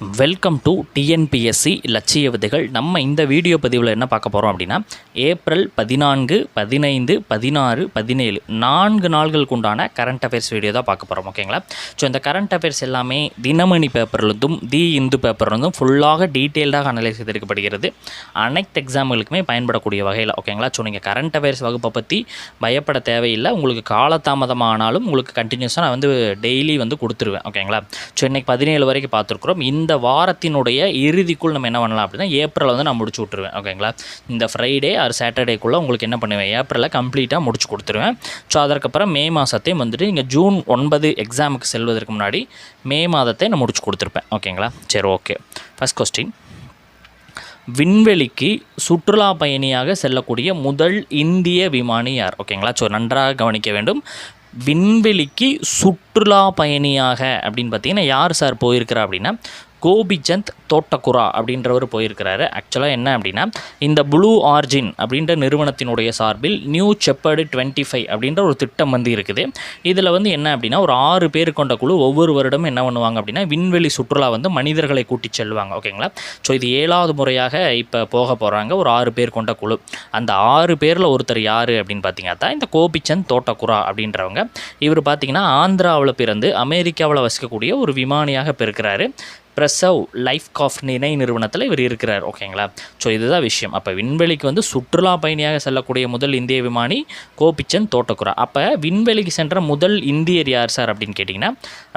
Welcome to TNPSC லட்சிய விதைகள். நம்ம இந்த வீடியோ பதிவில் என்ன பார்க்க போகிறோம் அப்படின்னா, ஏப்ரல் 14, 15, 16, 17 4 நாள்களுக்கு உண்டான கரண்ட் அஃபேர்ஸ் வீடியோ தான் பார்க்க போகிறோம். ஓகேங்களா? ஸோ இந்த கரண்ட் அஃபேர்ஸ் எல்லாமே தினமணி பேப்பர்லேருந்தும் தி இந்து பேப்பர்லேருந்தும் ஃபுல்லாக டீட்டெயில்டாக அனலைஸ் செய்திருக்கப்படுகிறது. அனைத்து எக்ஸாம்களுக்குமே பயன்படக்கூடிய வகையில். ஓகேங்களா? ஸோ நீங்கள் கரண்ட் அஃபேர்ஸ் வகுப்பை பற்றி பயப்பட தேவையில்லை. உங்களுக்கு காலதாமதமானாலும் உங்களுக்கு கண்டினியூஸாக நான் டெய்லி கொடுத்துருவேன். ஓகேங்களா? ஸோ இன்றைக்கி 17 வரைக்கும் பார்த்துருக்குறோம். இந்த வாரத்தினுடைய இறுதிக்குள் நம்ம என்ன பண்ணலாம் அப்படின்னா, ஏப்ரல் நான் முடிச்சு விட்டுருவேன். ஓகேங்களா? இந்த ஃப்ரைடே ஆர் சாட்டர்டேக்குள்ளே உங்களுக்கு என்ன பண்ணுவேன், ஏப்ரலில் கம்ப்ளீட்டாக முடிச்சு கொடுத்துருவேன். ஸோ அதற்கப்புறம் மே மாதத்தையும் நீங்கள் ஜூன் 9 எக்ஸாமுக்கு செல்வதற்கு முன்னாடி மே மாதத்தை நான் முடிச்சு கொடுத்துருப்பேன். ஓகேங்களா? சரி, ஓகே. ஃபஸ்ட் கொஸ்டின், விண்வெளிக்கு சுற்றுலா பயணியாக செல்லக்கூடிய முதல் இந்திய விமானி யார்? ஓகேங்களா? ஸோ நன்றாக கவனிக்க வேண்டும். விண்வெளிக்கு சுற்றுலா பயணியாக அப்படின்னு பார்த்தீங்கன்னா யார் சார் போயிருக்கிறா அப்படின்னா, கோபிச்சந்த் தோட்டக்குரா அப்படின்றவர் போயிருக்கிறாரு. ஆக்சுவலாக என்ன அப்படின்னா, இந்த ப்ளூ ஆர்ஜின் அப்படின்ற நிறுவனத்தினுடைய சார்பில் நியூ செப்பர்டு 25 அப்படின்ற ஒரு திட்டம் இருக்குது. இதில் என்ன அப்படின்னா, ஒரு 6 பேர் கொண்ட குழு ஒவ்வொரு வருடமும் என்ன பண்ணுவாங்க அப்படின்னா, விண்வெளி சுற்றுலா மனிதர்களை கூட்டி செல்வாங்க. ஓகேங்களா? ஸோ இது 7வது முறையாக இப்போ போக போகிறாங்க. ஒரு 6 பேர் கொண்ட குழு. அந்த 6 பேரில் ஒருத்தர் யார் அப்படின்னு பார்த்தீங்கன்னா தான் இந்த கோபிச்சந்த் தோட்டக்குரா அப்படின்றவங்க. இவர் பார்த்தீங்கன்னா ஆந்திராவில் பிறந்து அமெரிக்காவில் வசிக்கக்கூடிய ஒரு விமானியாக பிறக்கிறாரு. பிரசவ் லைஃப் காஃப் இணை நிறுவனத்தில் இவர் இருக்கிறார். ஓகேங்களா? ஸோ இதுதான் விஷயம். அப்போ விண்வெளிக்கு சுற்றுலா பயணியாக செல்லக்கூடிய முதல் இந்திய விமானி கோபிச்சந்த் தோட்டக்குரா. அப்போ விண்வெளிக்கு சென்ற முதல் இந்தியர் யார் சார் அப்படின்னு கேட்டிங்கன்னா,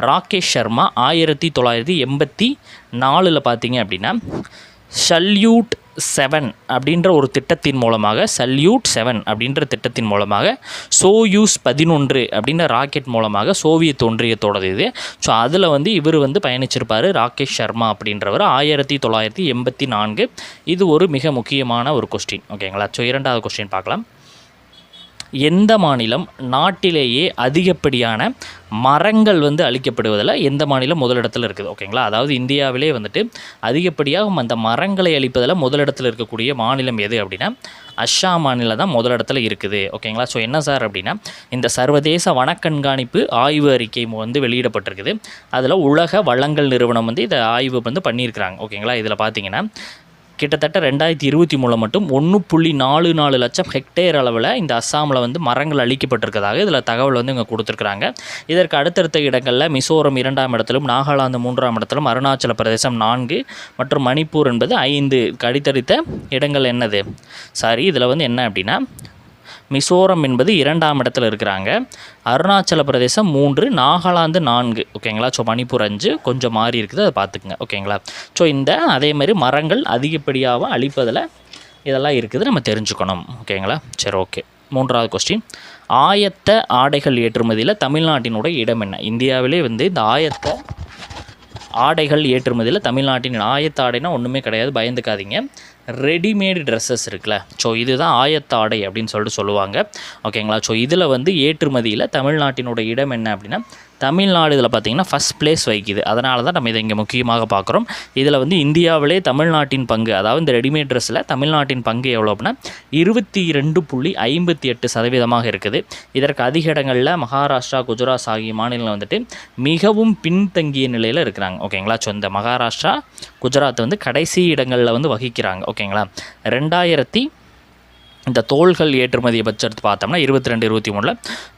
ராகேஷ் சர்மா. 1984 பார்த்தீங்க அப்படின்னா சல்யூட் 7 அப்படின்ற ஒரு திட்டத்தின் மூலமாக, சல்யூட் 7 அப்படின்ற திட்டத்தின் மூலமாக சோயூஸ் 11 அப்படின்ற ராக்கெட் மூலமாக சோவியத் ஒன்றியத்தோடது இது. ஸோ அதில் இவர் பயணிச்சிருப்பார், ராகேஷ் சர்மா அப்படின்றவர். 1984. இது ஒரு மிக முக்கியமான ஒரு கொஸ்டின். ஓகேங்களா? ஸோ 2வது கொஸ்டின் பார்க்கலாம். எந்த மாநிலம் நாட்டிலேயே அதிகப்படியான மரங்கள் அழிக்கப்படுவதில் எந்த மாநிலம் முதலிடத்தில் இருக்குது? ஓகேங்களா? அதாவது இந்தியாவிலே அதிகப்படியாக அந்த மரங்களை அழிப்பதில் முதலிடத்தில் இருக்கக்கூடிய மாநிலம் எது அப்படின்னா, அஸ்ஸாம் மாநிலம் தான் முதலிடத்தில் இருக்குது. ஓகேங்களா? ஸோ என்ன சார் அப்படின்னா, இந்த சர்வதேச வன கண்காணிப்பு ஆய்வு அறிக்கை வெளியிடப்பட்டிருக்குது. அதில் உலக வளங்கள் நிறுவனம் இதை ஆய்வு பண்ணியிருக்கிறாங்க. ஓகேங்களா? இதில் பார்த்தீங்கன்னா கிட்டத்தட்ட 2023 மட்டும் 1.44 லட்சம் ஹெக்டேர் அளவில் இந்த அஸ்ஸாமில் மரங்கள் அழிக்கப்பட்டிருக்கிறதாக இதில் தகவல் இவங்க கொடுத்துருக்குறாங்க. இதற்கு அடுத்தடுத்த இடங்களில் மிசோரம் 2ஆம் இடத்திலும், நாகாலாந்து 3ஆம் இடத்திலும், அருணாச்சல பிரதேசம் 4 மற்றும் மணிப்பூர் என்பது 5 அடுத்தடுத்த இடங்கள் என்னது சாரி இதில் என்ன அப்படின்னா, மிசோரம் என்பது 2ஆம் இடத்துல இருக்கிறாங்க, அருணாச்சல பிரதேசம் 3, நாகாலாந்து 4. ஓகேங்களா? ஸோ மணிப்பூர் 5 கொஞ்சம் மாறி இருக்குது, அதை பார்த்துக்குங்க. ஓகேங்களா? ஸோ அதேமாதிரி மரங்கள் அதிகப்படியாக அழிப்பதில் இதெல்லாம் இருக்குது, நம்ம தெரிஞ்சுக்கணும். ஓகேங்களா? சரி, ஓகே. 3வது கொஸ்டின், ஆயத்த ஆடைகள் ஏற்றுமதியில் தமிழ்நாட்டினுடைய இடம் என்ன? இந்தியாவிலே இந்த ஆயத்த ஆடைகள் ஏற்றுமதியில் தமிழ்நாட்டின் ஆயத்த ஆடைனா ஒன்றுமே கிடையாது, பயந்துக்காதீங்க. ரெடிமேடு ட்ரெஸ்ஸஸ் இருக்குல்ல, ஸோ இதுதான் ஆயத்த ஆடை அப்படின்னு சொல்லுவாங்க. ஓகேங்களா? ஸோ இதில் ஏற்றுமதியில் தமிழ்நாட்டினோட இடம் என்ன அப்படின்னா, தமிழ்நாடு இதில் பார்த்திங்கன்னா ஃபஸ்ட் பிளேஸ் வகிக்குது. அதனால தான் நம்ம இதை இங்கே முக்கியமாக பார்க்குறோம். இதில் இந்தியாவிலே தமிழ்நாட்டின் பங்கு, அதாவது இந்த ரெடிமேட் ட்ரெஸ்ஸில் தமிழ்நாட்டின் பங்கு எவ்வளோ அப்படின்னா 22.58% இருக்குது. இதற்கு அதிக இடங்களில் மகாராஷ்டிரா, குஜராத் ஆகிய மாநிலங்கள் மிகவும் பின்தங்கிய நிலையில் இருக்கிறாங்க. ஓகேங்களா? ஸோ இந்த மகாராஷ்டிரா, குஜராத் கடைசி இடங்களில் வகிக்கிறாங்க. ஓகேங்களா? இந்த தோள்கள் ஏற்றுமதியை பட்சத்து பார்த்தோம்னா 22-23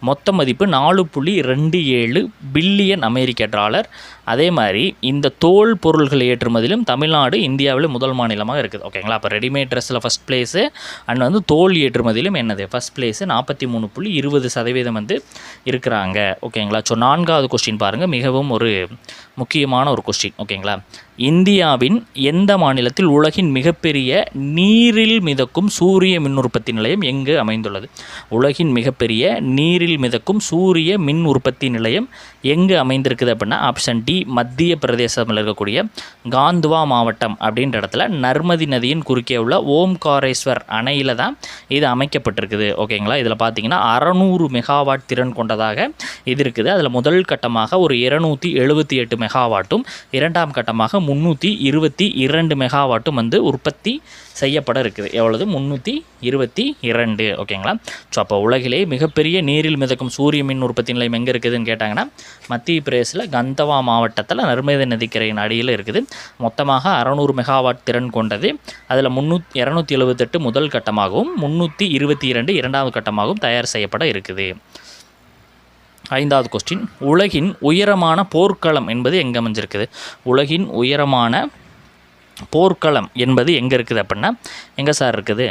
மொத்த மதிப்பு 4.27 பில்லியன் அமெரிக்க டாலர். அதே மாதிரி இந்த தோல் பொருள்கள் ஏற்றுமதியிலும் தமிழ்நாடு இந்தியாவில் முதல் மாநிலமாக இருக்குது. ஓகேங்களா? அப்போ ரெடிமேட் ட்ரெஸ்ஸில் ஃபஸ்ட் பிளேஸு அண்ட் தோல் ஏற்றுமதியிலும் என்னது ஃபஸ்ட் பிளேஸு 43.20% இருக்கிறாங்க. ஓகேங்களா? ஸோ 4வது கொஸ்டின் பாருங்கள், மிகவும் ஒரு முக்கியமான ஒரு கொஸ்டின். ஓகேங்களா? இந்தியாவின் எந்த மாநிலத்தில் உலகின் மிகப்பெரிய நீரில் மிதக்கும் சூரிய மின் உற்பத்தி நிலையம் எங்கு அமைந்துள்ளது? உலகின் மிகப்பெரிய நீரில் மிதக்கும் சூரிய மின் உற்பத்தி நிலையம் எங்கு அமைந்திருக்குது அப்படின்னா, ஆப்ஷன் டி, மத்திய பிரதேசத்தில் இருக்கக்கூடிய காந்துவா மாவட்டம் அப்படின்ற இடத்துல நர்மதி நதியின் குறுக்கே உள்ள ஓம்காரேஸ்வர் அணையில் தான் இது அமைக்கப்பட்டிருக்குது. ஓகேங்களா? இதில் பார்த்தீங்கன்னா 600 மெகாவாட் திறன் கொண்டதாக இது இருக்குது. அதில் முதல் கட்டமாக ஒரு 278 மெகாவாட்டும், 2ஆம் கட்டமாக 322 மெகாவாட்டும் உற்பத்தி செய்யப்பட இருக்குது. எவ்வளவு? 322. ஓகேங்களா? ஸோ அப்போ உலகிலே மிகப்பெரிய நீரில் மிதக்கும் சூரிய மின் உற்பத்தி நிலையம் எங்கே இருக்குதுன்னு கேட்டாங்கன்னா, மத்திய பிரதேசில் கந்தவா மாவட்டம் மாவட்டத்தில் நர்மதை நதிக்கரையின் அடியில் இருக்குது. மொத்தமாக 600 மெகாவாட் திறன் கொண்டது. அதில் 278 முதல் கட்டமாகவும் 322 இரண்டாவது கட்டமாகவும் தயார் செய்யப்பட இருக்குது. 5வது கொஸ்டின், உலகின் உயரமான போர்க்களம் என்பது எங்கே அமைஞ்சிருக்குது? உலகின் உயரமான போர்க்களம் என்பது எங்கே இருக்குது அப்படின்னா எங்கே சார் இருக்குது?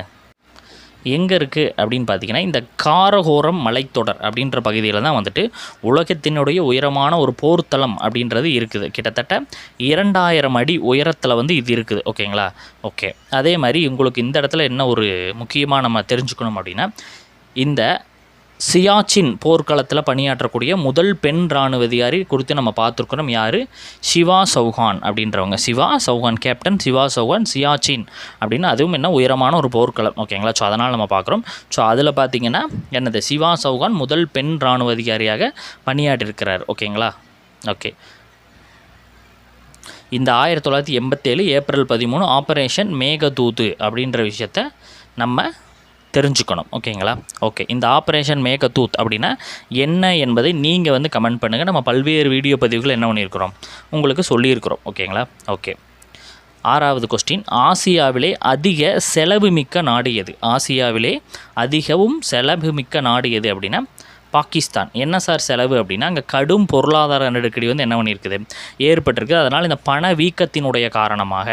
எங்கே இருக்குது அப்படின்னு பார்த்தீங்கன்னா இந்த காரகோரம் மலைத்தொடர் அப்படின்ற பகுதியில் தான் வந்துட்டு உலகத்தினுடைய உயரமான ஒரு போர்த்தளம் அப்படின்றது இருக்குது. கிட்டத்தட்ட 2000 அடி உயரத்தில் வந்து இது இருக்குது. ஓகேங்களா? ஓகே. அதே மாதிரி உங்களுக்கு இந்த இடத்துல என்ன ஒரு முக்கியமாக நம்ம தெரிஞ்சுக்கணும் அப்படின்னா, இந்த சியாச்சின் போர்க்களத்தில் பணியாற்றக்கூடிய முதல் பெண் இராணுவ அதிகாரி குறித்து நம்ம பார்த்துருக்கணும். யார்? சிவா சௌஹான் அப்படின்றவங்க. சிவா சௌஹான், கேப்டன் சிவா சௌஹான், சியாச்சின் அப்படின்னு அதுவும் என்ன உயரமான ஒரு போர்க்களம். ஓகேங்களா? ஸோ அதனால் நம்ம பார்க்குறோம். ஸோ அதில் பார்த்திங்கன்னா என்னது, சிவா சௌஹான் முதல் பெண் இராணுவ அதிகாரியாக பணியாற்றிருக்கிறார். ஓகேங்களா? ஓகே. இந்த 1987 ஏப்ரல் 13 ஆப்ரேஷன் மேகதூது அப்படின்ற விஷயத்தை நம்ம தெரிஞ்சுக்கணும். ஓகேங்களா? ஓகே. இந்த ஆப்ரேஷன் மேகதூத் அப்படின்னா என்ன என்பதை நீங்கள் வந்து கமெண்ட் பண்ணுங்கள். நம்ம பல்வேறு வீடியோ பதிவுகள் என்ன பண்ணியிருக்கிறோம் உங்களுக்கு சொல்லியிருக்கிறோம். ஓகேங்களா? ஓகே. 6வது கொஸ்டின், ஆசியாவிலே அதிக செலவு மிக்க நாடு எது? ஆசியாவிலே அதிகவும் செலவு மிக்க நாடு எது அப்படின்னா பாகிஸ்தான். என்ன சார் செலவு அப்படின்னா அங்கே கடும் பொருளாதார நெருக்கடி வந்து என்ன பண்ணியிருக்குது, ஏற்பட்டிருக்கு. அதனால் இந்த பணவீக்கத்தினுடைய காரணமாக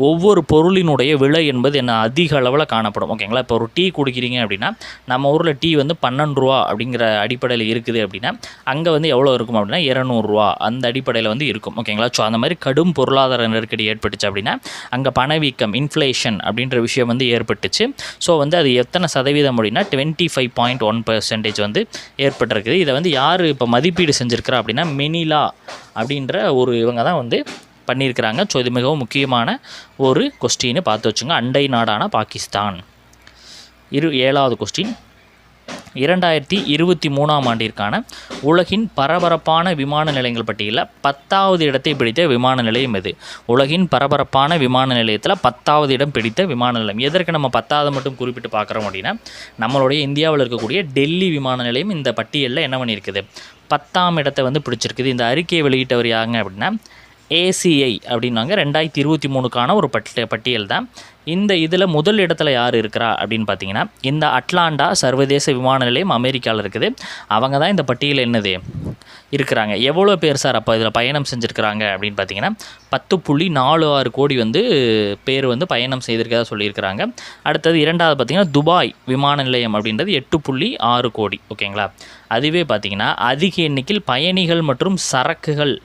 ஒவ்வொரு பொருளினுடைய விலை என்பது என்ன அதிக அளவில் காணப்படும். ஓகேங்களா? இப்போ ஒரு டீ குடிக்கிறீங்க அப்படின்னா நம்ம ஊரில் டீ வந்து 12 ரூபா அப்படிங்கிற அடிப்படையில் இருக்குது அப்படின்னா அங்கே வந்து எவ்வளோ இருக்கும் அப்படின்னா 200 ரூபா அந்த அடிப்படையில் வந்து இருக்கும். ஓகேங்களா? ஸோ அந்த மாதிரி கடும் பொருளாதார நெருக்கடி ஏற்பட்டுச்சு அப்படின்னா அங்கே பணவீக்கம், இன்ஃப்ளேஷன் அப்படின்ற விஷயம் வந்து ஏற்பட்டுச்சு. ஸோ வந்து அது எத்தனை சதவீதம் அப்படின்னா 25.1% வந்து ஏற்பட்டிருக்குது. இதை வந்து யார் இப்போ மதிப்பீடு செஞ்சுருக்கிறா அப்படின்னா மெனிலா அப்படின்ற ஒரு இவங்க தான் வந்து பண்ணியிருக்கிறாங்க. ஸோ இது மிகவும் முக்கியமான ஒரு கொஸ்டின்னு பார்த்து வச்சுங்க. அண்டை நாடான பாகிஸ்தான். 7வது கொஸ்டின், 2023ஆம் ஆண்டிற்கான உலகின் பரபரப்பான விமான நிலையங்கள் பட்டியலில் 10வது இடத்தை பிடித்த விமான நிலையம் எது? உலகின் பரபரப்பான விமான நிலையத்தில் 10வது இடம் பிடித்த விமான நிலையம். எதற்கு நம்ம 10வது மட்டும் குறிப்பிட்டு பார்க்குறோம் அப்படின்னா நம்மளுடைய இந்தியாவில் இருக்கக்கூடிய டெல்லி விமான நிலையம் இந்த பட்டியலில் என்ன பண்ணியிருக்குது, 10ஆம் இடத்தை வந்து பிடிச்சிருக்குது. இந்த அறிக்கையை வெளியிட்டவர் யாருங்க அப்படின்னா ACI அப்படின்னாங்க. 2023க்கான ஒரு பட்டியல் தான். இந்த இதில் முதல் இடத்துல யார் இருக்கிறா அப்படின்னு பார்த்தீங்கன்னா இந்த அட்லாண்டா சர்வதேச விமான நிலையம் அமெரிக்காவில் இருக்குது. அவங்க தான் இந்த பட்டியலில் என்னது இருக்கிறாங்க. எவ்வளோ பேர் சார் அப்போ இதில் பயணம் செஞ்சுருக்கிறாங்க அப்படின்னு பார்த்தீங்கன்னா 10.46 கோடி வந்து பேர் வந்து பயணம் செய்திருக்கதா சொல்லியிருக்கிறாங்க. அடுத்தது 2வது பார்த்திங்கன்னா துபாய் விமான நிலையம் அப்படின்றது 8.6 கோடி. ஓகேங்களா? அதுவே பார்த்திங்கன்னா அதிக எண்ணிக்கையில் பயணிகள் மற்றும் சரக்குகள்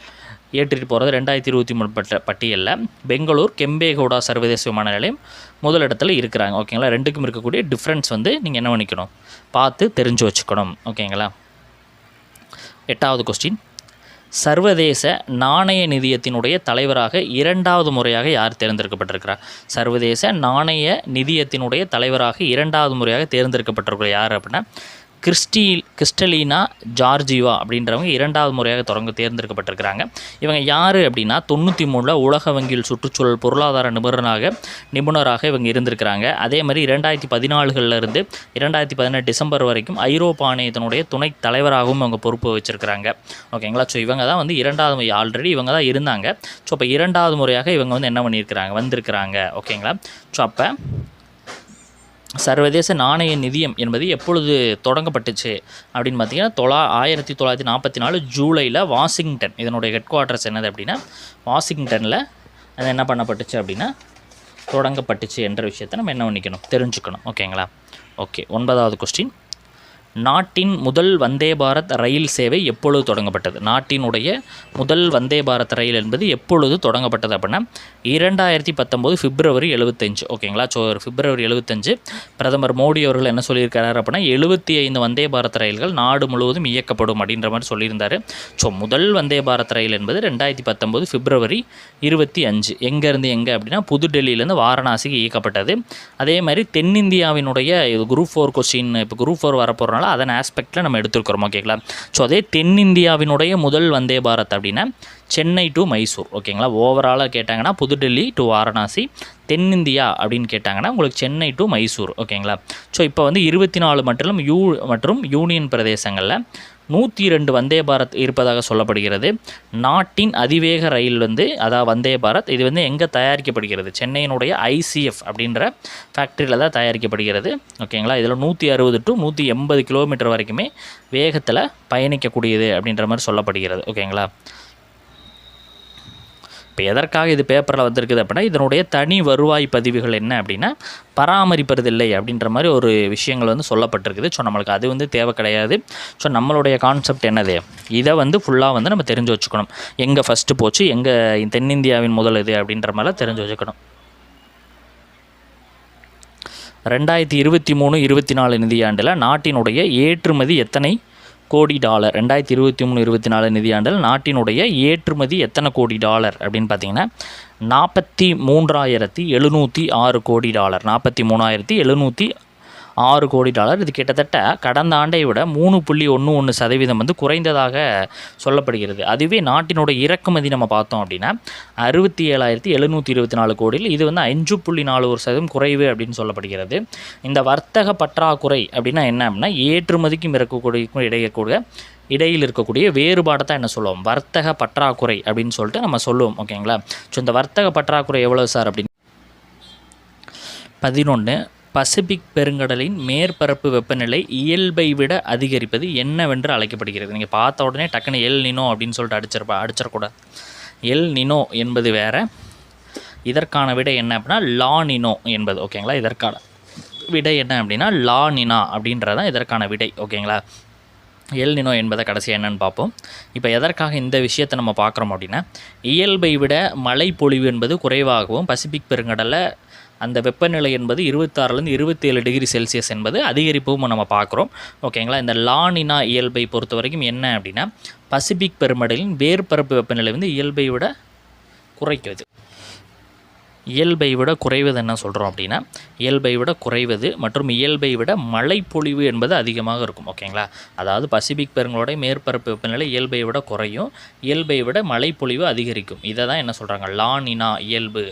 ஏற்றிட்டு போகிறது 2023 பட்டியலில் பெங்களூர் கெம்பேகவுடா சர்வதேச விமான நிலையம் முதல் இடத்துல இருக்கிறாங்க. ஓகேங்களா? ரெண்டுக்கும் இருக்கக்கூடிய டிஃப்ரென்ஸ் வந்து நீங்கள் என்ன பண்ணிக்கணும், பார்த்து தெரிஞ்சு வச்சுக்கணும். ஓகேங்களா? 8வது கொஸ்டின், சர்வதேச நாணய நிதியத்தினுடைய தலைவராக 2வது முறையாக யார் தேர்ந்தெடுக்கப்பட்டிருக்கிறார்? சர்வதேச நாணய நிதியத்தினுடைய தலைவராக 2வது முறையாக தேர்ந்தெடுக்கப்பட்டிருக்கிற யார் அப்படின்னா கிறிஸ்டலினா ஜார்ஜிவா அப்படின்றவங்க 2வது முறையாக தேர்ந்தெடுக்கப்பட்டிருக்கிறாங்க. இவங்க யார் அப்படின்னா 93 உலக வங்கியில் சுற்றுச்சூழல் பொருளாதார நிபுணராக இவங்க இருந்திருக்கிறாங்க. அதே மாதிரி 2014 2018 டிசம்பர் வரைக்கும் ஐரோப்பா ஆணையத்தினுடைய துணைத் தலைவராகவும் இவங்க பொறுப்பு வச்சுருக்கிறாங்க. ஓகேங்களா? ஸோ இவங்க தான் வந்து 2வது, ஆல்ரெடி இவங்க தான் இருந்தாங்க. ஸோ இப்போ 2வது முறையாக இவங்க வந்து என்ன பண்ணியிருக்கிறாங்க, வந்திருக்கிறாங்க. ஓகேங்களா? ஸோ அப்போ சர்வதேச நாணய நிதியம் என்பது எப்பொழுது தொடங்கப்பட்டுச்சு அப்படின்னு பார்த்தீங்கன்னா 1944 ஜூலையில் வாஷிங்டன், இதனுடைய ஹெட் குவார்ட்டர்ஸ் என்னது அப்படின்னா வாஷிங்டனில் அது என்ன பண்ணப்பட்டுச்சு அப்படின்னா தொடங்கப்பட்டுச்சு என்ற விஷயத்தை நம்ம என்ன பண்ணிக்கணும், தெரிஞ்சுக்கணும். ஓகேங்களா? ஓகே. 9வது கொஸ்டின், நாட்டின் முதல் வந்தே பாரத் ரயில் சேவை எப்பொழுது தொடங்கப்பட்டது? நாட்டினுடைய முதல் வந்தே பாரத் ரயில் என்பது எப்பொழுது தொடங்கப்பட்டது அப்படின்னா 2019 பிப்ரவரி 75. ஓகேங்களா? ஸோ பிப்ரவரி 75 பிரதமர் மோடி அவர்கள் என்ன சொல்லியிருக்கிறார் அப்படின்னா 75 வந்தே பாரத் ரயில்கள் நாடு முழுவதும் இயக்கப்படும் அப்படின்ற மாதிரி சொல்லியிருந்தார். ஸோ முதல் வந்தே பாரத் ரயில் என்பது 2019 பிப்ரவரி 25 எங்கேருந்து எங்கே அப்படின்னா புதுடெல்லியிலேருந்து வாரணாசிக்கு இயக்கப்பட்டது. அதே மாதிரி தென்னிந்தியாவினுடைய இது குரூப் 4 கொஸ்டின், இப்போ குரூப் 4 வரப்போகிறனால அதன் ஆஸ்பெக்டில் நம்ம எடுத்துருக்கிறோம். ஓகேங்களா? ஸோ அதே தென்னிந்தியாவினுடைய முதல் வந்தே பாரத் அப்படின்னா சென்னை டு மைசூர். ஓகேங்களா? ஓவராலாக கேட்டாங்கன்னா புதுடெல்லி டு வாரணாசி, தென்னிந்தியா அப்படின்னு கேட்டாங்கன்னா உங்களுக்கு சென்னை டு மைசூர். ஓகேங்களா? ஸோ இப்போ வந்து 24 மற்றும் யூனியன் பிரதேசங்களில் 102 வந்தே பாரத் இருப்பதாக சொல்லப்படுகிறது. நாட்டின் அதிவேக ரயில் வந்து அதாவது வந்தே பாரத் இது வந்து எங்கே தயாரிக்கப்படுகிறது, சென்னையினுடைய ICF அப்படின்ற ஃபேக்ட்ரியில் தான் தயாரிக்கப்படுகிறது. ஓகேங்களா, இதில் 160 to 180 கிலோமீட்டர் வரைக்குமே வேகத்தில் பயணிக்கக்கூடியது அப்படின்ற மாதிரி சொல்லப்படுகிறது. ஓகேங்களா, இப்போ எதற்காக இது பேப்பரில் வந்திருக்குது அப்படின்னா இதனுடைய தனி வருவாய் பதிவுகள் என்ன அப்படின்னா பராமரிப்பதில்லை அப்படின்ற மாதிரி ஒரு விஷயங்கள் வந்து சொல்லப்பட்டிருக்குது. ஸோ நம்மளுக்கு அது வந்து தேவை கிடையாது. ஸோ நம்மளுடைய கான்செப்ட் என்னது, இதை வந்து ஃபுல்லாக வந்து நம்ம தெரிஞ்சு வச்சுக்கணும். எங்கே ஃபஸ்ட்டு போச்சு, எங்கே தென்னிந்தியாவின் முதல் இது அப்படின்ற மாதிரிலாம் தெரிஞ்சு வச்சுக்கணும். 2023-24 நிதியாண்டில் நாட்டினுடைய ஏற்றுமதி எத்தனை கோடி டாலர்? 2023-24 நிதியாண்டில் நாட்டினுடைய ஏற்றுமதி எத்தனை கோடி டாலர் அப்படின்னு பார்த்தீங்கன்னா 43,706 கோடி டாலர். 43,706 கோடி டாலர். இது கிட்டத்தட்ட கடந்த ஆண்டை விட 3.11% வந்து குறைந்ததாக சொல்லப்படுகிறது. அதுவே நாட்டினுடைய இறக்குமதி நம்ம பார்த்தோம் அப்படின்னா 67,724 கோடியில் இது வந்து 5.41% குறைவு அப்படின்னு சொல்லப்படுகிறது. இந்த வர்த்தக பற்றாக்குறை அப்படின்னா என்ன அப்படின்னா ஏற்றுமதிக்கும் இறக்குமதிக்கும் இடையில் இருக்கக்கூடிய வேறுபாடை தான் என்ன சொல்லுவோம், வர்த்தக பற்றாக்குறை அப்படின்னு சொல்லிட்டு நம்ம சொல்லுவோம். ஓகேங்களா, ஸோ இந்த வர்த்தக பற்றாக்குறை எவ்வளோ சார் அப்படின்னு 11 பசிபிக் பெருங்கடலின் மேற்பரப்பு வெப்பநிலை இயல்பை விட அதிகரிப்பது என்னவென்று அழைக்கப்படுகிறது. நீங்கள் பார்த்த உடனே டக்குன்னு எல் நினோ அப்படின்னு சொல்லிட்டு அடிச்சிடக்கூடாது. எல் நினோ என்பது வேறு, இதற்கான விடை என்ன அப்படின்னா லா நினோ என்பது. ஓகேங்களா, இதற்கான விடை என்ன அப்படின்னா லா நினா அப்படின்றதான் இதற்கான விடை. ஓகேங்களா, எல் நினோ என்பதை கடைசியாக என்னென்னு பார்ப்போம். இப்போ எதற்காக இந்த விஷயத்தை நம்ம பார்க்குறோம் அப்படின்னா இயல்பை விட மழை பொழிவு என்பது குறைவாகவும் பசிபிக் பெருங்கடலில் அந்த வெப்பநிலை என்பது 26லேருந்து 27 டிகிரி செல்சியஸ் என்பது அதிகரிப்பும் நம்ம பார்க்குறோம். ஓகேங்களா, இந்த லானினா இயல்பை பொறுத்த வரைக்கும் என்ன அப்படின்னா பசிபிக் பெருங்கடலின் மேற்பரப்பு வெப்பநிலை வந்து இயல்பை விட குறைக்குது. இயல்பை விட குறைவது என்ன சொல்கிறோம் அப்படின்னா இயல்பை விட குறைவது மற்றும் இயல்பை விட மழைப்பொழிவு என்பது அதிகமாக இருக்கும். ஓகேங்களா, அதாவது பசிபிக் பெருங்கடலோட மேற்பரப்பு வெப்பநிலை இயல்பை விட குறையும், இயல்பை விட மழைப்பொழிவு அதிகரிக்கும். இதை தான் என்ன சொல்கிறாங்க லானினா இயல்பு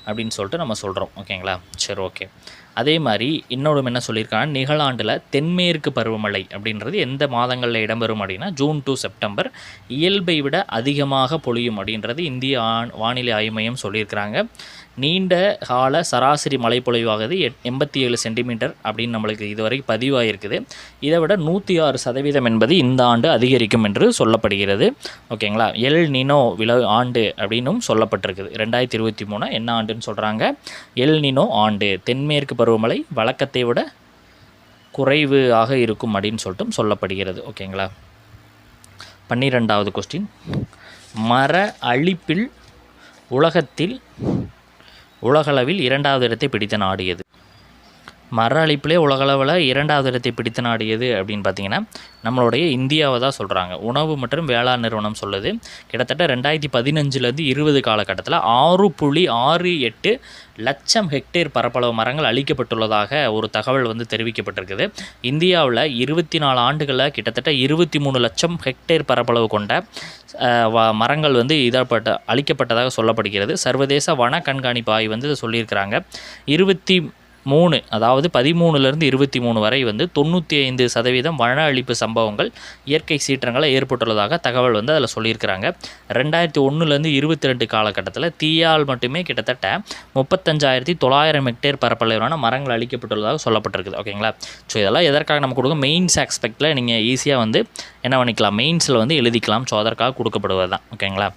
அப்படின்னு சொல்லிட்டு நம்ம சொல்கிறோம். ஓகேங்களா, சரி ஓகே. அதே மாதிரி இன்னொரு என்ன சொல்லியிருக்காங்க, நிகழாண்டில் தென்மேற்கு பருவமழை அப்படின்றது எந்த மாதங்களில் இடம்பெறும் அப்படின்னா ஜூன் to செப்டம்பர் இயல்பை விட அதிகமாக பொழியும் அப்படின்றது இந்திய வானிலை ஆய்வு மையம் சொல்லியிருக்கிறாங்க. நீண்ட கால சராசரி மழைப்பொழிவாகுது 87 சென்டிமீட்டர் அப்படின்னு நம்மளுக்கு இதுவரைக்கும் பதிவாகிருக்குது. இதை விட 106% என்பது இந்த ஆண்டு அதிகரிக்கும் என்று சொல்லப்படுகிறது. ஓகேங்களா, எல் நினோ ஆண்டு அப்படின்னும் சொல்லப்பட்டிருக்குது. 2023 என்ன ஆண்டுன்னு சொல்கிறாங்க, எல் நினோ ஆண்டு. தென்மேற்கு பருவமழை வழக்கத்தை விட குறைவு ஆக இருக்கும் அப்படின்னு சொல்லிட்டு சொல்லப்படுகிறது. ஓகேங்களா, 12வது கொஸ்டின், மர அழிப்பில் உலகளவில் 2வது இடத்தை பிடித்த நாடு எது? மர அழிப்பிலே உலகளவில் 2வது இடத்தை பிடித்த நாடு எது அப்படின்னு பார்த்தீங்கன்னா நம்மளுடைய இந்தியாவை தான் சொல்கிறாங்க. உணவு மற்றும் வேளாண் நிறுவனம் சொல்லுது. கிட்டத்தட்ட 2015லேருந்து 20 காலகட்டத்தில் 6.68 லட்சம் ஹெக்டேர் பரப்பளவு மரங்கள் அழிக்கப்பட்டுள்ளதாக ஒரு தகவல் வந்து தெரிவிக்கப்பட்டிருக்குது. இந்தியாவில் 24 ஆண்டுகளில் கிட்டத்தட்ட 23 லட்சம் ஹெக்டேர் பரப்பளவு கொண்ட மரங்கள் வந்து அழிக்கப்பட்டதாக சொல்லப்படுகிறது. சர்வதேச வன கண்காணிப்பு ஆய்வு வந்து இதை சொல்லியிருக்கிறாங்க. 23 அதாவது 13லேருந்து 23 வரை வந்து 95% வன அழிப்பு சம்பவங்கள் இயற்கை சீற்றங்களை ஏற்பட்டுள்ளதாக தகவல் வந்து அதில் சொல்லியிருக்கிறாங்க. 2001லேருந்து 22 காலகட்டத்தில் தீயால் மட்டுமே கிட்டத்தட்ட 35,900 ஹெக்டேர் பரப்பளவிலான மரங்கள் அழிக்கப்பட்டுள்ளதாக சொல்லப்பட்டிருக்குது. ஓகேங்களா, ஸோ இதெல்லாம் எதற்காக நம்ம கொடுக்கும் மெயின்ஸ் ஆஸ்பெக்டில் நீங்கள் ஈஸியாக வந்து என்ன பண்ணிக்கலாம், மெயின்ஸில் வந்து எழுதிக்கலாம். ஸோ அதற்காக கொடுக்கப்படுவது தான். ஓகேங்களா,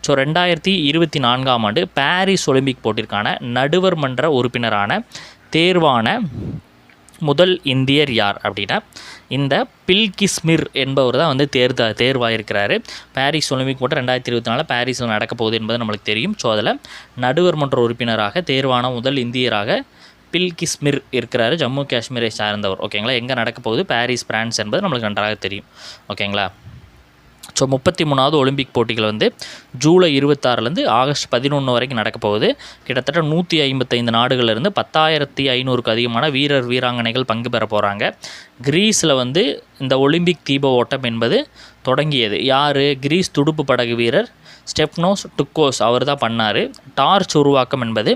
ஸோ 2024ஆம் ஆண்டு பாரிஸ் ஒலிம்பிக் போட்டிற்கான நடுவர் மன்ற உறுப்பினரான தேர்வான முதல் இந்தியர் யார் அப்படின்னா இந்த பில்கிஸ்மிர் என்பவர் தான் வந்து தேர்வாயிருக்கிறாரு. பாரிஸ் ஒலிம்பிக் போட்டு 2024 பாரிஸில் நடக்க போகுது என்பது நம்மளுக்கு தெரியும். ஸோ அதில் நடுவர் மன்ற உறுப்பினராக தேர்வான முதல் இந்தியராக பில்கிஸ்மிர் இருக்கிறாரு. ஜம்மு காஷ்மீரை சார்ந்தவர். ஓகேங்களா, எங்கே நடக்க போகுது, பாரிஸ் பிரான்ஸ் என்பது நம்மளுக்கு நன்றாக தெரியும். ஓகேங்களா, ஸோ 33வது ஒலிம்பிக் போட்டிகள் வந்து ஜூலை 26லேருந்து ஆகஸ்ட் 11 வரைக்கும் நடக்க போகுது. கிட்டத்தட்ட 155 நாடுகளிலிருந்து 10,500க்கு அதிகமான வீராங்கனைகள் பங்கு பெற போகிறாங்க. கிரீஸில் வந்து இந்த ஒலிம்பிக் தீப ஓட்டம் என்பது தொடங்கியது. யார்? கிரீஸ் துடுப்பு படகு வீரர் ஸ்டெப்னோஸ் டுக்கோஸ் அவர் தான் பண்ணார். டார்ச் உருவாக்கம் என்பது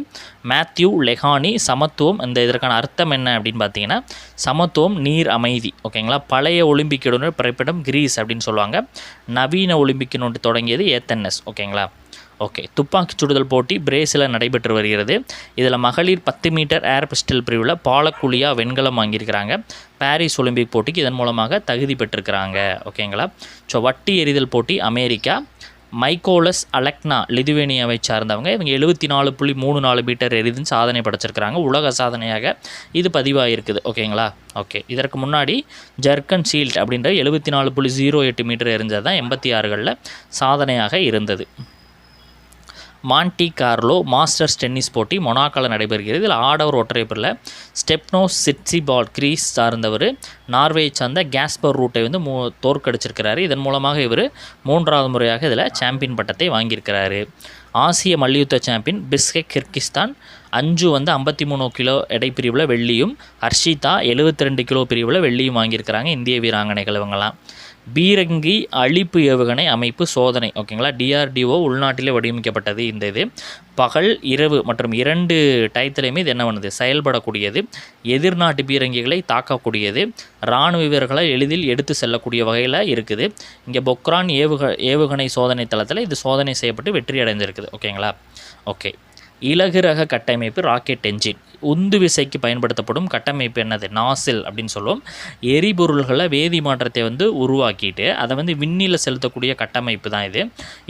மேத்யூ லெஹானி. சமத்துவம், இந்த இதற்கான அர்த்தம் என்ன அப்படின்னு பார்த்தீங்கன்னா சமத்துவம், நீர், அமைதி. ஓகேங்களா. பழைய ஒலிம்பிக்கினுடைய பிறப்பிடம் கிரீஸ் அப்படின்னு சொல்லுவாங்க. நவீன ஒலிம்பிக்கினுடைய தொடங்கியது ஏத்தென்னஸ். ஓகேங்களா. ஓகே. துப்பாக்கி சுடுதல் போட்டி பிரேசிலில் நடைபெற்று வருகிறது. இதில் மகளிர் 10 மீட்டர் ஏர் பிஸ்டல் பிரிவில் பாலக்குலியா வெண்கலம் வாங்கியிருக்கிறாங்க. பாரிஸ் ஒலிம்பிக் போட்டிக்கு இதன் மூலமாக தகுதி பெற்றிருக்கிறாங்க. ஓகேங்களா. ஸோ வட்டி எறிதல் போட்டி அமெரிக்கா. மைக்கோலஸ் அலெக்னா லிதுவேனியாவை சார்ந்தவங்க. இவங்க 74.34 மீட்டர் எறிதுன்னு சாதனை படைச்சிருக்கிறாங்க. உலக சாதனையாக இது பதிவாகிருக்குது. ஓகேங்களா. ஓகே. இதற்கு முன்னாடி ஜர்கன் ஷீல்ட் அப்படின்ற 74.08 மீட்டர் எறிஞ்சது தான் 86களில் சாதனையாக இருந்தது. மான்டி கார்லோ மாஸ்டர்ஸ் டென்னிஸ் போட்டி மொனாக்கோவில் நடைபெறுகிறது. இதில் ஆடவர் ஒற்றையர் பிரிவில் ஸ்டெப்னோஸ் சிட்சிபால் கிரீஸ் சார்ந்தவர் நார்வேயை சார்ந்த கேஸ்பர் ரூட்டை வந்து தோற்கடிச்சிருக்கிறாரு. இதன் மூலமாக இவர் 3வது முறையாக இதில் சாம்பியன் பட்டத்தை வாங்கியிருக்கிறாரு. ஆசிய மல்யுத்த சாம்பியன் பிஸ்கெக் கிர்கிஸ்தான். அஞ்சு வந்து 53 கிலோ எடை பிரிவில் வெள்ளியும், ஹர்ஷிதா 72 கிலோ பிரிவில் வெள்ளியும் வாங்கியிருக்கிறாங்க. இந்திய வீராங்கனைகள் இவங்கெல்லாம். பீரங்கி அழிப்பு ஏவுகணை அமைப்பு சோதனை. ஓகேங்களா. டிஆர்டிஓ உள்நாட்டிலே வடிவமைக்கப்பட்டது. இந்த இது பகல் இரவு மற்றும் 2 டயத்துலையுமே இது என்ன பண்ணுது, செயல்படக்கூடியது. எதிர்நாட்டு பீரங்கிகளை தாக்கக்கூடியது. இராணுவ வீரர்களை எளிதில் எடுத்து செல்லக்கூடிய வகையில் இருக்குது. இங்கே பொக்ரான் ஏவுகணை சோதனை தளத்தில் இது சோதனை செய்யப்பட்டு வெற்றி அடைந்திருக்குது. ஓகேங்களா. ஓகே. இலகு ரக கட்டமைப்பு ராக்கெட் என்ஜின். உந்து விசைக்கு பயன்படுத்தப்படும் கட்டமைப்பு என்னது, நாசில் அப்படின்னு சொல்லுவோம். எரிபொருள்களை வேதி மாற்றத்தை வந்து உருவாக்கிட்டு அதை வந்து விண்ணில் செலுத்தக்கூடிய கட்டமைப்பு தான் இது.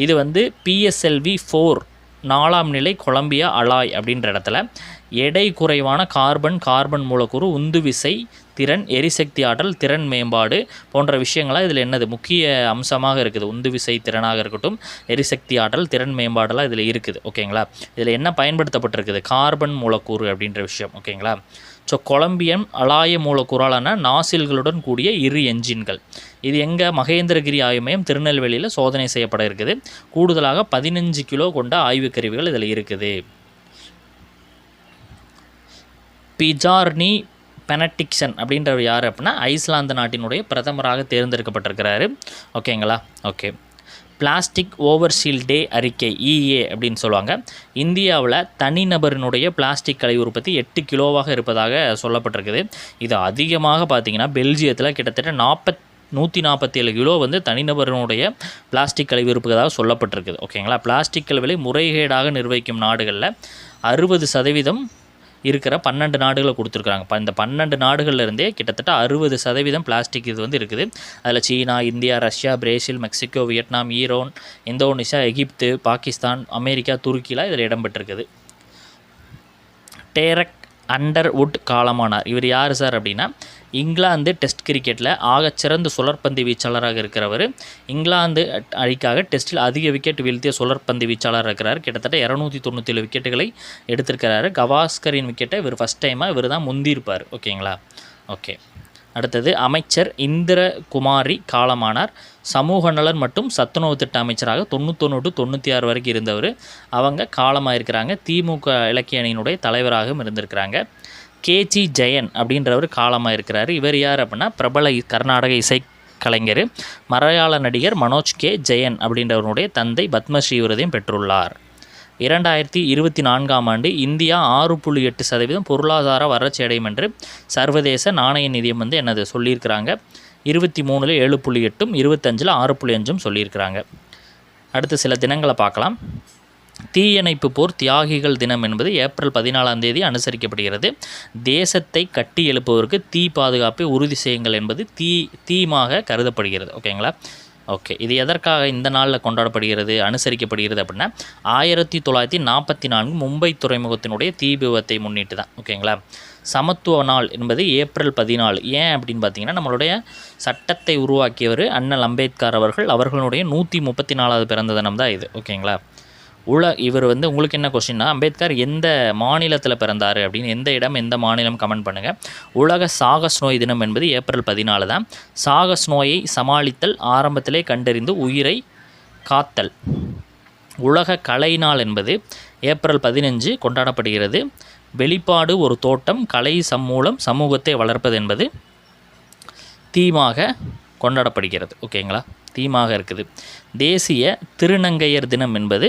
இது வந்து PSLV 4 4ஆம் நிலை கொலம்பியா அலாய் அப்படின்ற இடத்துல எடை குறைவான கார்பன் மூலக்கூறு, உந்து விசை, திறன், எரிசக்தி ஆற்றல், திறன் மேம்பாடு போன்ற விஷயங்களாக இதில் என்னது முக்கிய அம்சமாக இருக்குது. உந்து விசை திறனாக இருக்கட்டும், எரிசக்தி ஆற்றல், திறன் மேம்பாடெல்லாம் இதில் இருக்குது. ஓகேங்களா. இதில் என்ன பயன்படுத்தப்பட்டிருக்குது, கார்பன் மூலக்கூறு அப்படின்ற விஷயம். ஓகேங்களா. ஸோ கொலம்பியன் அலாய மூலக்கூறாலான நாசில்களுடன் கூடிய 2 என்ஜின்கள். இது எங்கே, மகேந்திரகிரி ஆய்வு மையம் திருநெல்வேலியில் சோதனை செய்யப்பட இருக்குது. கூடுதலாக 15 கிலோ கொண்ட ஆய்வுக்கருவிகள் இதில் இருக்குது. பிஜார்னி பெனடிக்சன் அப்படின்றவர் யார் அப்படின்னா ஐஸ்லாந்து நாட்டினுடைய பிரதமராக தேர்ந்தெடுக்கப்பட்டிருக்கிறாரு. ஓகேங்களா. ஓகே. பிளாஸ்டிக் ஓவர்சீல் டே அறிக்கை EA அப்படின்னு சொல்லுவாங்க. இந்தியாவில் தனிநபரினுடைய பிளாஸ்டிக் கழிவு உற்பத்தி 8 கிலோவாக இருப்பதாக சொல்லப்பட்டிருக்குது. இது அதிகமாக பார்த்திங்கன்னா பெல்ஜியத்தில் கிட்டத்தட்ட 147 கிலோ வந்து தனிநபரினுடைய பிளாஸ்டிக் கழிவு இருப்பதாக சொல்லப்பட்டிருக்குது. ஓகேங்களா. பிளாஸ்டிக் கழிவுகளை முறைகேடாக நிர்வகிக்கும் நாடுகளில் 60% இருக்கிற 12 நாடுகளை கொடுத்துருக்காங்க. இந்த 12 நாடுகள்லேருந்தே கிட்டத்தட்ட 60% பிளாஸ்டிக் இது வந்து இருக்குது. அதில் China, India, Russia, Brazil, Mexico, Vietnam, Iran, Indonesia, எகிப்து, பாகிஸ்தான், அமெரிக்கா, துருக்கியில் இதில் இடம்பெற்றிருக்குது. டேரக் அண்டர்வுட் காலமானார். இவர் யார் சார் அப்படின்னா இங்கிலாந்து டெஸ்ட் கிரிக்கெட்டில் ஆகச்சிறந்த சுழற்பந்து வீச்சாளராக இருக்கிறவர். இங்கிலாந்து அணிக்காக டெஸ்ட்டில் அதிக விக்கெட் வீழ்த்திய சுழற்பந்து வீச்சாளராக இருக்கிறார். கிட்டத்தட்ட 297 விக்கெட்டுகளை எடுத்திருக்கிறாரு. கவாஸ்கரின் விக்கெட்டை இவர் ஃபஸ்ட் டைமாக இவர் தான் முந்தியிருப்பார். ஓகேங்களா. ஓகே. அடுத்தது அமைச்சர் இந்திரகுமாரி காலமானார். சமூக நலன் மற்றும் சத்துணவு திட்ட அமைச்சராக 91 to 96 வரைக்கும் இருந்தவர். அவங்க காலமாக இருக்கிறாங்க. திமுக இலக்கிய அணியினுடைய தலைவராகவும் இருந்திருக்கிறாங்க. KG ஜெயன் அப்படின்றவர் காலமாக இருக்கிறார். இவர் யார் அப்படின்னா பிரபல கர்நாடக இசைக்கலைஞர், மலையாள நடிகர் மனோஜ் ஜெயன் அப்படின்றவருடைய தந்தை பத்மஸ்ரீ விருதையும் பெற்றுள்ளார். 2024ஆம் ஆண்டு இந்தியா 6.8% பொருளாதார வளர்ச்சி அடையும் என்று சர்வதேச நாணய நிதியம் வந்து என்னது சொல்லியிருக்கிறாங்க. 23ல் 7.8, 25ல் 6.5 சொல்லியிருக்கிறாங்க. அடுத்து சில தினங்களை பார்க்கலாம். தீயணைப்பு போர் தியாகிகள் தினம் என்பது ஏப்ரல் 14ஆம் தேதி அனுசரிக்கப்படுகிறது. தேசத்தை கட்டி எழுப்புவதற்கு தீ பாதுகாப்பை உறுதி செய்யுங்கள் என்பது தீமாக கருதப்படுகிறது. ஓகேங்களா. ஓகே. இது எதற்காக இந்த நாளில் கொண்டாடப்படுகிறது, அனுசரிக்கப்படுகிறது அப்படின்னா 1944 மும்பை துறைமுகத்தினுடைய தீ விபத்தை முன்னிட்டு தான். ஓகேங்களா. சமத்துவ நாள் என்பது ஏப்ரல் 14. ஏன் அப்படின்னு பார்த்தீங்கன்னா நம்மளுடைய சட்டத்தை உருவாக்கியவர் அண்ணல் அம்பேத்கர் அவர்களுடைய 134வது பிறந்த தினம் தான் இது. ஓகேங்களா. இவர் வந்து உங்களுக்கு என்ன கொஸ்டின்னா அம்பேத்கர் எந்த மாநிலத்தில் பிறந்தார் அப்படின்னு, எந்த இடம் எந்த மாநிலம் கமெண்ட் பண்ணுங்கள். உலக சாகஸ் நோய் தினம் என்பது ஏப்ரல் 14 தான். சாகஸ் நோயை சமாளித்தல், ஆரம்பத்திலே கண்டறிந்து உயிரை காத்தல். உலக கலை நாள் என்பது ஏப்ரல் 15 கொண்டாடப்படுகிறது. வெளிப்பாடு ஒரு தோட்டம், கலை மூலம் சமூகத்தை வளர்ப்பது என்பது தீமாக கொண்டாடப்படுகிறது. ஓகேங்களா. தீமாக இருக்குது. தேசிய திருநங்கையர் தினம் என்பது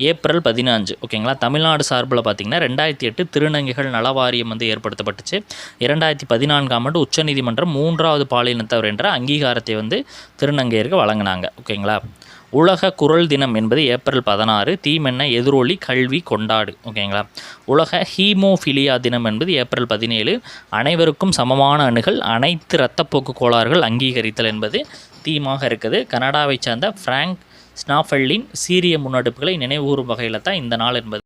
ஏப்ரல் 15. ஓகேங்களா. தமிழ்நாடு சார்பில் பார்த்திங்கன்னா 2008 திருநங்கைகள் நலவாரியம் வந்து ஏற்படுத்தப்பட்டுச்சு. 2014ஆம் ஆண்டு உச்சநீதிமன்றம் 3வது பாலினத்தவர் என்ற அங்கீகாரத்தை வந்து திருநங்கையருக்கு வழங்கினாங்க. ஓகேங்களா. உலக குரல் தினம் என்பது ஏப்ரல் 16. தீமென்ன எதிரொலி கல்வி கொண்டாடு. ஓகேங்களா. உலக ஹீமோஃபிலியா தினம் என்பது ஏப்ரல் 17. அனைவருக்கும் சமமான அணுகல், அனைத்து இரத்தப்போக்கு கோளாறுகள் அங்கீகரித்தல் என்பது தீமாக இருக்குது. கனடாவை சார்ந்த ஃப்ராங்க் ஸ்னாஃபெல்லின் சீரிய முன்னெடுப்புகளை நினைவுகூறும் வகையில் தான் இந்த நாள் என்பது